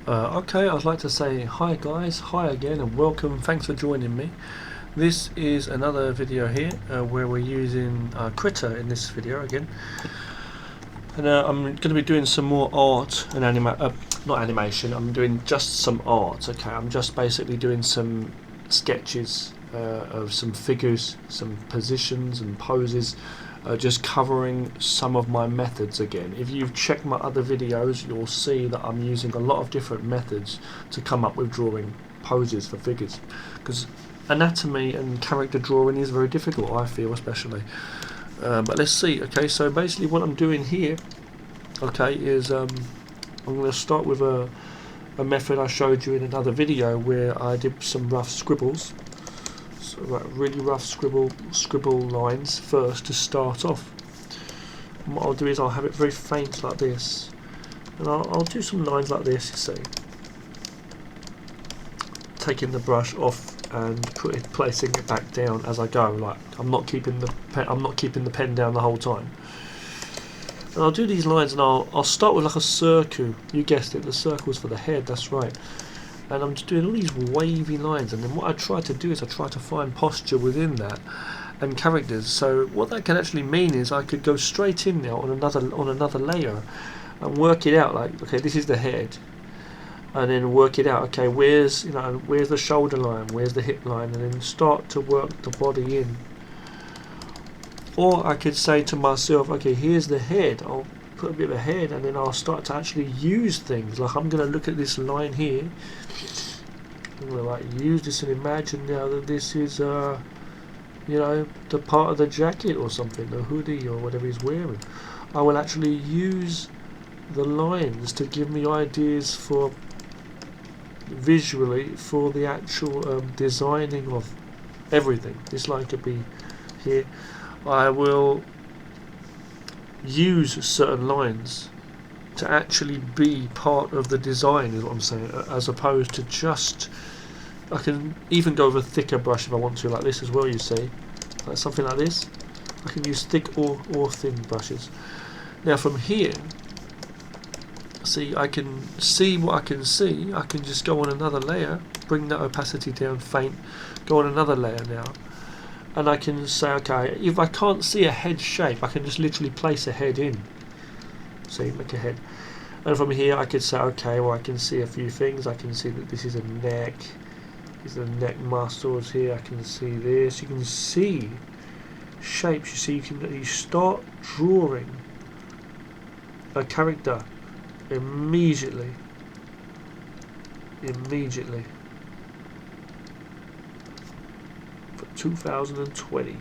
Okay, I'd like to say hi guys, hi again and welcome, thanks for joining me. This is another video here where we're using Krita in this video again. And I'm going to be doing some more art and not animation, I'm doing just some art, okay. I'm just basically doing some sketches of some figures, some positions and poses, just covering some of my methods again. If you've checked my other videos, you'll see that I'm using a lot of different methods to come up with drawing poses for figures, because anatomy and character drawing is very difficult, I feel, especially. But let's see. Okay, so basically what I'm doing here, okay, is I'm going to start with a method I showed you in another video where I did some rough scribbles. So really rough scribble lines first to start off. And what I'll do is I'll have it very faint like this, and I'll do some lines like this, you see, taking the brush off and placing it back down as I go. Like I'm not keeping the pen down the whole time. And I'll do these lines, and I'll start with like a circle. You guessed it, the circle's for the head. That's right. And I'm just doing all these wavy lines, and then what I try to do is I try to find posture within that and characters. So what that can actually mean is I could go straight in now on another layer and work it out. Like, okay, this is the head, and then work it out. Okay, where's the shoulder line, where's the hip line, and then start to work the body in. Or I could say to myself, okay, here's the head. I'll put a bit of a head, and then I'll start to actually use things. Like I'm going to look at this line here. I'm going to like use this and imagine now that this is, the part of the jacket or something, the hoodie or whatever he's wearing. I will actually use the lines to give me ideas for visually for the actual designing of everything. This line could be here. I will use certain lines to actually be part of the design, is what I'm saying, as opposed to just, I can even go with a thicker brush if I want to, like this as well, you see, like something like this. I can use thick or thin brushes. Now from here, see, I can see what I can see. I can just go on another layer, bring that opacity down, faint, go on another layer now, and I can say, okay, if I can't see a head shape, I can just literally place a head in. See, make a head. And from here I could say, okay, well I can see a few things. I can see that this is a neck. These are neck muscles here. I can see this. You can see shapes. You see, you start drawing a character immediately. For 2020.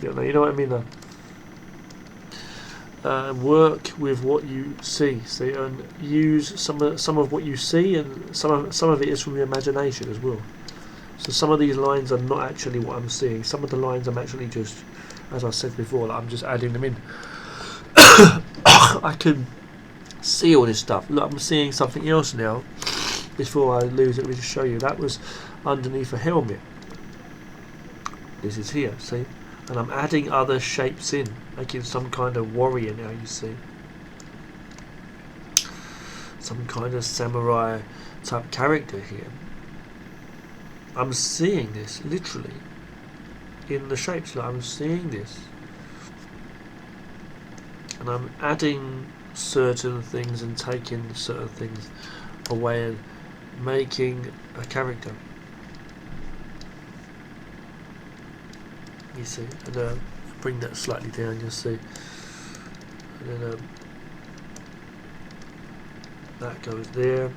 You know what I mean though. Work with what you see, and use some of what you see, and some of it is from your imagination as well. So some of these lines are not actually what I'm seeing. Some of the lines I'm actually just, as I said before, I'm just adding them in. I can see all this stuff. Look, I'm seeing something else now. Before I lose it, let me just show you. That was underneath a helmet. This is here, see? And I'm adding other shapes in, making some kind of warrior now, you see. Some kind of samurai type character here. I'm seeing this, literally, in the shapes. Like I'm seeing this. And I'm adding certain things and taking certain things away and making a character. You see, and bring that slightly down, you'll see, and then that goes there,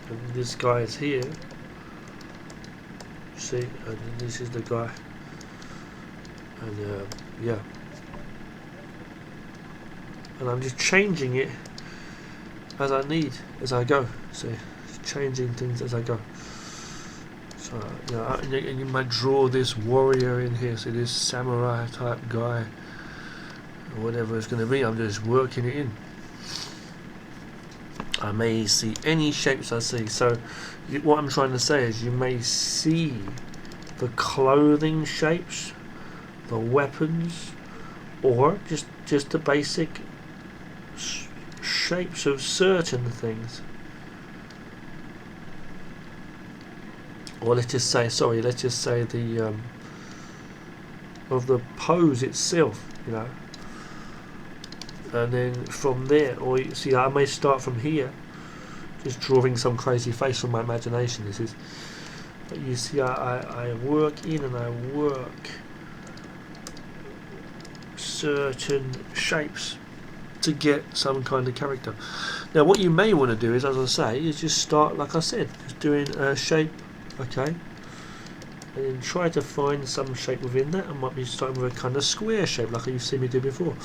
and this guy is here, you see, and then this is the guy, and yeah, and I'm just changing it as I need, as I go. So changing things as I go. So and you might draw this warrior in here. So this samurai type guy, or whatever it's going to be. I'm just working it in. I may see any shapes I see. So what I'm trying to say is you may see the clothing shapes the weapons, or just the basic shapes of certain things. Or let's just say, the of the pose itself, you know. And then from there, or you see, I may start from here, just drawing some crazy face from my imagination. This is, but you see, I work in and I work certain shapes to get some kind of character. Now, what you may want to do is, as I say, is just start, like I said, just doing a shape, okay, and then try to find some shape within that. I might be starting with a kind of square shape, like you've seen me do before.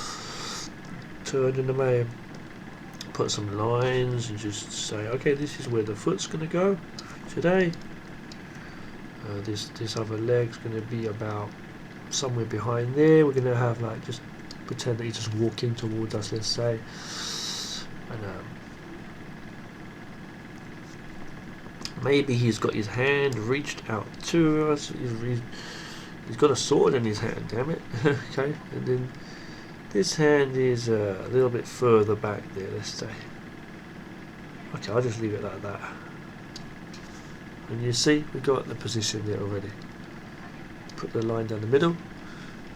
Turn in the may put some lines and just say, okay, this is where the foot's going to go today. This other leg's going to be about somewhere behind there. We're going to have, like, just pretend that he's just walking towards us, let's say, and maybe he's got his hand reached out to us. He's got a sword in his hand, damn it. Okay, and then this hand is a little bit further back there, let's say. Okay, I'll just leave it like that. And you see, we've got the position there already. Put the line down the middle,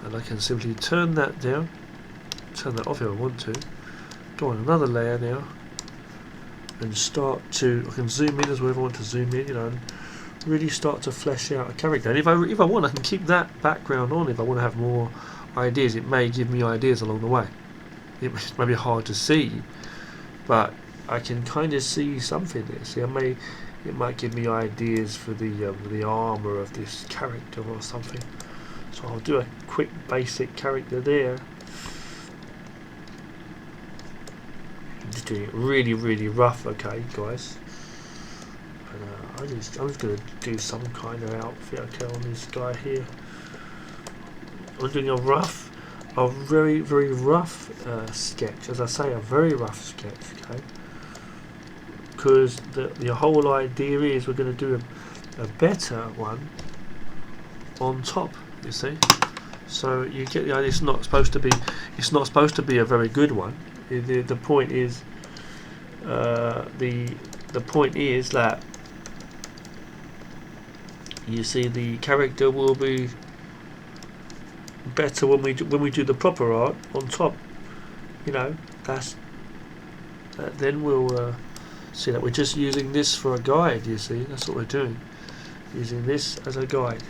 and I can simply turn that down, turn that off if I want to, go on another layer now, and start to, I can zoom in as well if I want to zoom in, you know, and really start to flesh out a character. And if I want, I can keep that background on if I want to have more ideas. It may give me ideas along the way. It may be hard to see, but I can kind of see something there. See, it might give me ideas for the armor of this character or something. So I'll do a quick basic character there. I'm just doing it really, really rough, okay, guys. And, I'm just going to do some kind of outfit, okay, on this guy here. I'm doing a very, very rough sketch. As I say, a very rough sketch, okay. Because the whole idea is we're going to do a better one on top, you see. So you get the idea. It's not supposed to be a very good one. The point is the point is that you see the character will be better when we do the proper art on top. You know, then we'll see that we're just using this for a guide. You see, that's what we're doing, using this as a guide.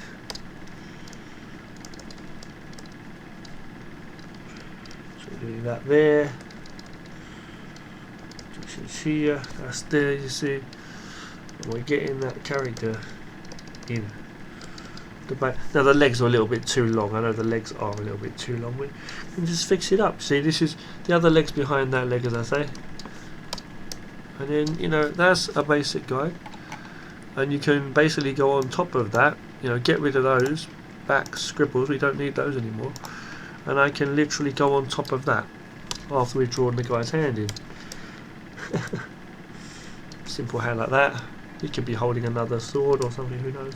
So we're doing that there, which is here, that's there, you see, and we're getting that character in the back. Now the legs are a little bit too long. I know the legs are a little bit too long. We can just fix it up. See, this is the other legs behind that leg, as I say. And then, you know, that's a basic guide, and you can basically go on top of that, you know, get rid of those back scribbles. We don't need those anymore, and I can literally go on top of that after we've drawn the guy's hand in. Simple hand like that. He could be holding another sword or something, who knows,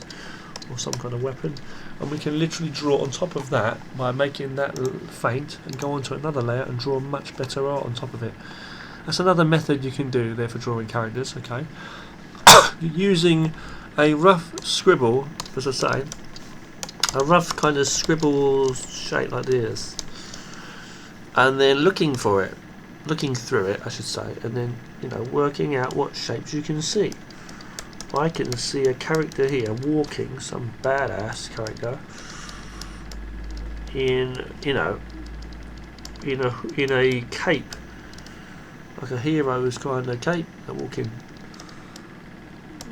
or some kind of weapon, and we can literally draw on top of that by making that faint and go on to another layer and draw much better art on top of it. That's another method you can do there for drawing characters, okay. Using a rough scribble, as I say, a rough kind of scribble shape like this, and then looking through it, I should say, and then, you know, working out what shapes you can see. I can see a character here walking, some badass character, in, you know, in a cape. Like a hero's kind of cape, they're walking.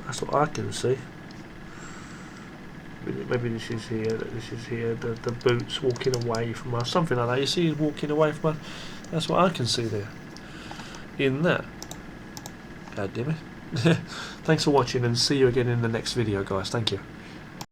That's what I can see. Maybe this is here, the boots walking away from us, something like that. You see he's walking away from us. That's what I can see there. In that. God damn it. Thanks for watching, and see you again in the next video, guys. Thank you.